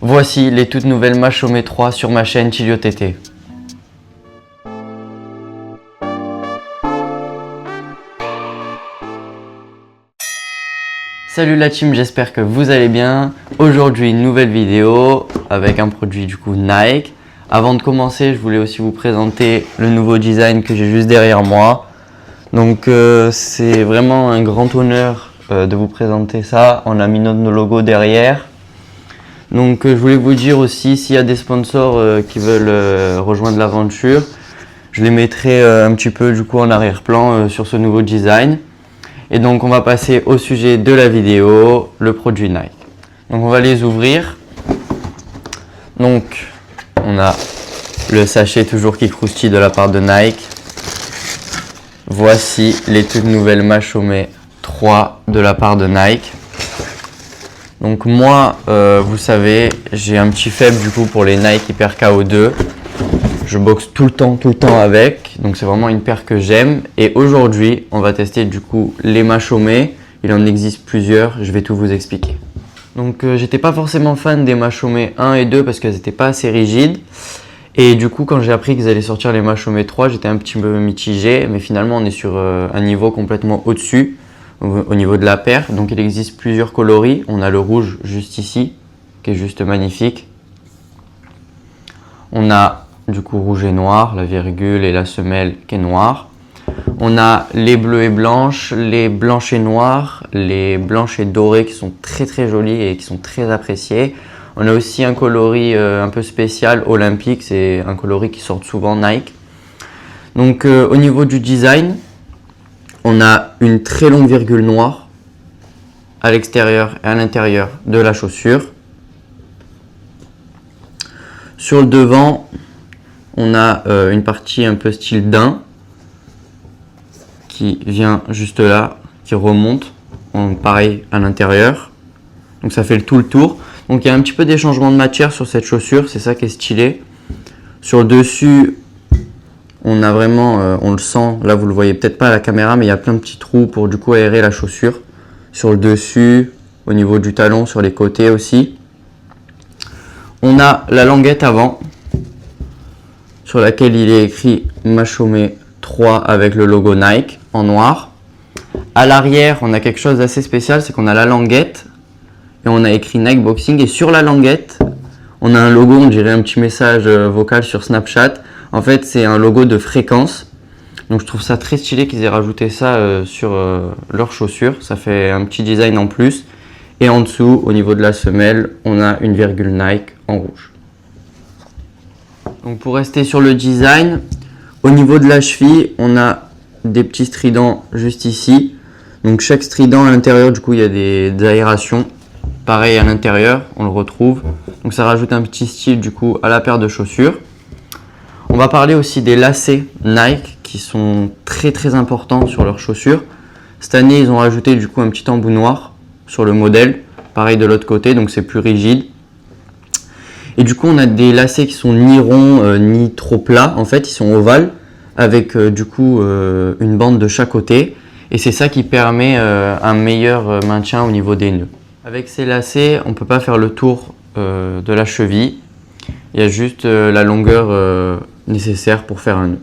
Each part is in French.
Voici les toutes nouvelles Machomé 3 sur ma chaîne Chilio TT. Salut la team, j'espère que vous allez bien. Aujourd'hui une nouvelle vidéo avec un produit du coup Nike. Avant de commencer, je voulais aussi vous présenter le nouveau design que j'ai juste derrière moi. Donc c'est vraiment un grand honneur de vous présenter ça. On a mis notre logo derrière. Donc je voulais vous dire aussi, s'il y a des sponsors qui veulent rejoindre l'aventure, je les mettrai un petit peu du coup en arrière-plan sur ce nouveau design. Et donc on va passer au sujet de la vidéo, le produit Nike. Donc on va les ouvrir. Donc on a le sachet toujours qui croustille de la part de Nike. Voici les toutes nouvelles Machomé 3 de la part de Nike. Donc moi, vous savez, j'ai un petit faible du coup pour les Nike Hyper KO2. Je boxe tout le temps avec, donc c'est vraiment une paire que j'aime. Et aujourd'hui, on va tester du coup les Machomé. Il en existe plusieurs, je vais tout vous expliquer. Donc j'étais pas forcément fan des Machomé 1 et 2 parce qu'elles n'étaient pas assez rigides. Et du coup, quand j'ai appris qu'ils allaient sortir les Machomé 3, j'étais un petit peu mitigé. Mais finalement, on est sur un niveau complètement au-dessus. Au niveau de la paire, donc il existe plusieurs coloris. On a le rouge juste ici, qui est juste magnifique. On a du coup rouge et noir, la virgule et la semelle qui est noire. On a les bleus et blanches, les blanches et noires, les blanches et dorées qui sont très jolies et qui sont très appréciées. On a aussi un coloris un peu spécial, olympique, c'est un coloris qui sort souvent Nike. Donc au niveau du design, on a une très longue virgule noire à l'extérieur et à l'intérieur de la chaussure. Sur le devant, on a une partie un peu style daim qui vient juste là, qui remonte, pareil à l'intérieur. Donc ça fait tout le tour. Donc il y a un petit peu des changements de matière sur cette chaussure, c'est ça qui est stylé. Sur le dessus, on a vraiment, on le sent, là vous le voyez peut-être pas à la caméra, mais il y a plein de petits trous pour du coup aérer la chaussure. Sur le dessus, au niveau du talon, sur les côtés aussi. On a la languette avant, sur laquelle il est écrit Machomé 3 avec le logo Nike en noir. À l'arrière, on a quelque chose d'assez spécial, c'est qu'on a la languette et on a écrit Nike Boxing. Et sur la languette, on a un logo, on dirait un petit message vocal sur Snapchat. En fait, c'est un logo de fréquence. Donc, je trouve ça très stylé qu'ils aient rajouté ça sur leurs chaussures. Ça fait un petit design en plus. Et en dessous, au niveau de la semelle, on a une virgule Nike en rouge. Donc, pour rester sur le design, au niveau de la cheville, on a des petits stridents juste ici. Donc, chaque strident à l'intérieur, du coup, il y a des aérations. Pareil à l'intérieur, on le retrouve. Donc, ça rajoute un petit style, du coup, à la paire de chaussures. On va parler aussi des lacets Nike qui sont très importants sur leurs chaussures. Cette année, ils ont rajouté du coup un petit embout noir sur le modèle. Pareil de l'autre côté, donc c'est plus rigide. Et du coup, on a des lacets qui sont ni ronds ni trop plats. En fait, ils sont ovales avec du coup une bande de chaque côté. Et c'est ça qui permet un meilleur maintien au niveau des nœuds. Avec ces lacets, on ne peut pas faire le tour de la cheville. Il y a juste la longueur nécessaire pour faire un nœud.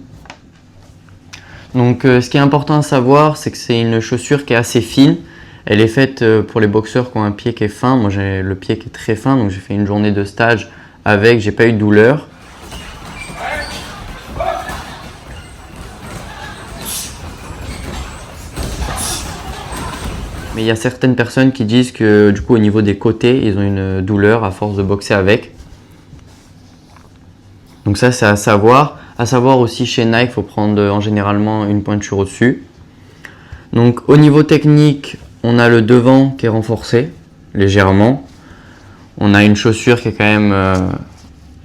Donc ce qui est important à savoir, c'est que c'est une chaussure qui est assez fine. Elle est faite pour les boxeurs qui ont un pied qui est fin. Moi j'ai le pied qui est très fin, donc j'ai fait une journée de stage avec, j'ai pas eu de douleur. Mais il y a certaines personnes qui disent que du coup au niveau des côtés, ils ont une douleur à force de boxer avec. Donc ça c'est à savoir. À savoir aussi chez Nike, il faut prendre en généralement une pointure au-dessus. Donc au niveau technique, on a le devant qui est renforcé légèrement. On a une chaussure qui est quand même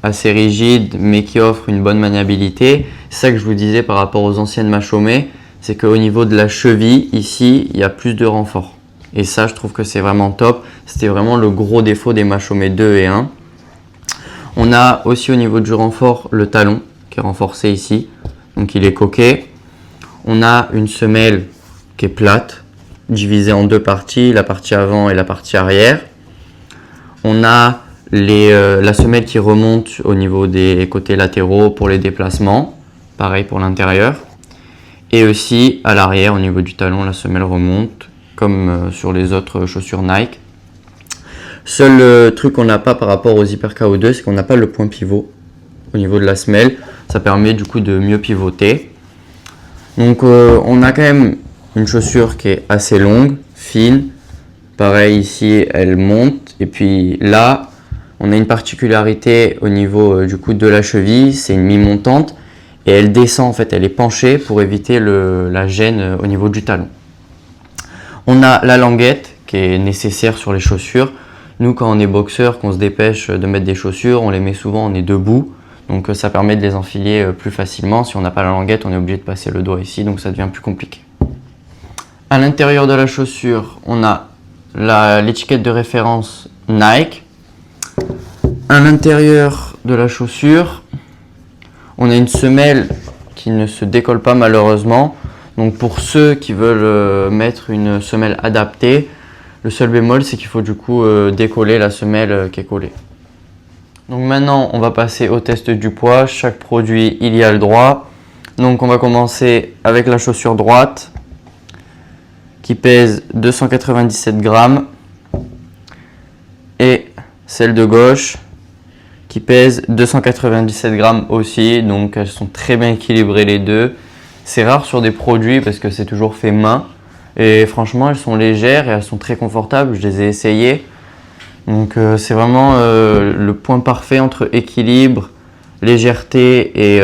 assez rigide mais qui offre une bonne maniabilité. C'est ça que je vous disais par rapport aux anciennes Machomé, c'est qu'au niveau de la cheville, ici, il y a plus de renfort. Et ça, je trouve que c'est vraiment top. C'était vraiment le gros défaut des Machomé 2 et 1. On a aussi au niveau du renfort le talon qui est renforcé ici, donc il est coquet. On a une semelle qui est plate, divisée en deux parties, la partie avant et la partie arrière. On a La semelle qui remonte au niveau des côtés latéraux pour les déplacements, pareil pour l'intérieur. Et aussi à l'arrière au niveau du talon, la semelle remonte comme sur les autres chaussures Nike. Seul truc qu'on n'a pas par rapport aux Hyper KO2, c'est qu'on n'a pas le point pivot au niveau de la semelle. Ça permet du coup de mieux pivoter. Donc on a quand même une chaussure qui est assez longue, fine. Pareil ici, elle monte. Et puis là, on a une particularité au niveau du coup de la cheville, c'est une mi-montante. Et elle descend en fait, elle est penchée pour éviter la gêne au niveau du talon. On a la languette qui est nécessaire sur les chaussures. Nous, quand on est boxeur, qu'on se dépêche de mettre des chaussures, on les met souvent, on est debout. Donc ça permet de les enfiler plus facilement. Si on n'a pas la languette, on est obligé de passer le doigt ici, donc ça devient plus compliqué. À l'intérieur de la chaussure, on a l'étiquette de référence Nike. À l'intérieur de la chaussure, on a une semelle qui ne se décolle pas malheureusement. Donc pour ceux qui veulent mettre une semelle adaptée, le seul bémol c'est qu'il faut du coup décoller la semelle qui est collée. Donc maintenant on va passer au test du poids. Chaque produit il y a le droit. Donc on va commencer avec la chaussure droite qui pèse 297 grammes et celle de gauche qui pèse 297 grammes aussi. Donc elles sont très bien équilibrées les deux. C'est rare sur des produits parce que c'est toujours fait main. Et franchement, elles sont légères et elles sont très confortables. Je les ai essayées. Donc c'est vraiment le point parfait entre équilibre, légèreté et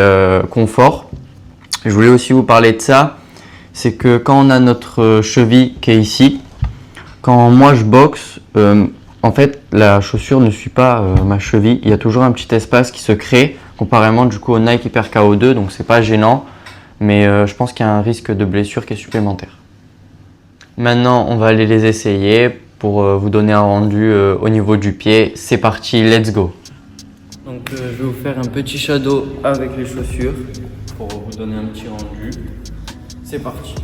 confort. Je voulais aussi vous parler de ça. C'est que quand on a notre cheville qui est ici, quand moi je boxe, en fait la chaussure ne suit pas ma cheville. Il y a toujours un petit espace qui se crée comparément du coup au Nike Hyper KO2. Donc c'est pas gênant. Mais je pense qu'il y a un risque de blessure qui est supplémentaire. Maintenant, on va aller les essayer pour vous donner un rendu au niveau du pied. C'est parti, let's go! Donc je vais vous faire un petit shadow avec les chaussures pour vous donner un petit rendu. C'est parti!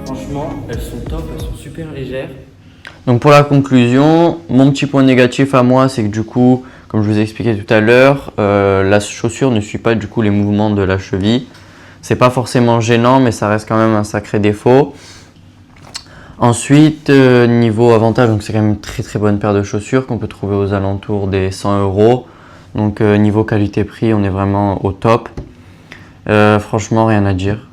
Franchement, elles sont top, elles sont super légères. Donc pour la conclusion, mon petit point négatif à moi, c'est que du coup, comme je vous ai expliqué tout à l'heure, la chaussure ne suit pas du coup les mouvements de la cheville. C'est pas forcément gênant, mais ça reste quand même un sacré défaut. Ensuite, niveau avantage, donc c'est quand même une très bonne paire de chaussures qu'on peut trouver aux alentours des 100 €. Donc niveau qualité-prix, on est vraiment au top. Franchement, rien à dire.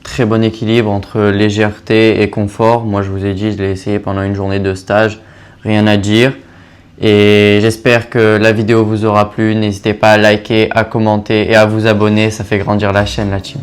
Très bon équilibre entre légèreté et confort. Moi, je vous ai dit, je l'ai essayé pendant une journée de stage. Rien à dire. Et j'espère que la vidéo vous aura plu. N'hésitez pas à liker, à commenter et à vous abonner. Ça fait grandir la chaîne, la team.